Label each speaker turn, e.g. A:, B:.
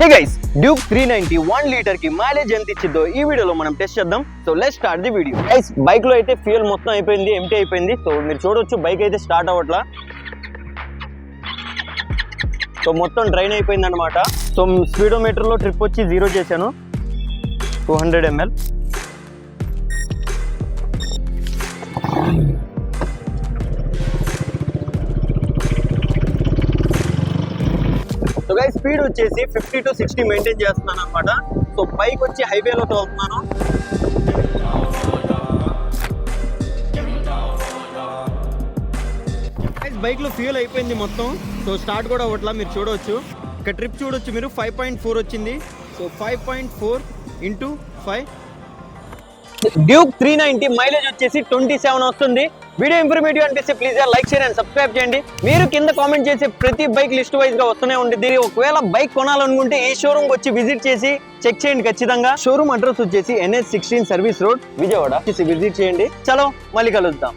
A: Hey guys, Duke 390 1 litre కి mileage ఎంత ఇచ్చిద్దో ఈ వీడియోలో మనం టెస్ట్ చేద్దాం. So let's start the video. Guys, bike లో అయితే ఫ్యూయల్ మొత్తం అయిపోయింది, ఎంటీ అయిపోయింది. సో మీరు చూడొచ్చు బైక్ అయితే స్టార్ట్ అవ్వట్లా. సో మొత్తం డ్రైన్ అయిపోయింది అనమాట. సో స్పీడోమీటర్ లో ట్రిప్ వచ్చి 0 చేశాను, 200 ml. సో గైస్, స్పీడ్ వచ్చేసి 50 to 60 మెయింటైన్ చేస్తున్నాను అనమాట. సో బైక్ వచ్చి హైవేలో తోలుతున్నాను. బైక్ లో ఫ్యూయల్ అయిపోయింది మొత్తం. సో స్టార్ట్ కూడా అవ్వట్లా. మీరు చూడవచ్చు, ఇక్కడ ట్రిప్ చూడొచ్చు మీరు, 5.4 వచ్చింది. సో 5.4 × 5. డ్యూక్ 390 మైలేజ్ వచ్చేసి 27 వస్తుంది. వీడియో ఇన్ఫర్మేటివ్ అనిపిస్తే please like, share and subscribe చేయండి. మీరు కింద కామెంట్ చేసి ప్రతి బైక్ లిస్ట్ వైజ్ గా వస్తూనే ఉంటుంది. ఒకవేళ బైక్ కొనాలనుకుంటే ఈ షోరూమ్ వచ్చి విజిట్ చేసి చెక్ చేయండి ఖచ్చితంగా. షోరూమ్ అడ్రస్ వచ్చేసి NH16 service road, Vijayawada. Visit చేయండి. చలో, మళ్ళీ కలుద్దాం.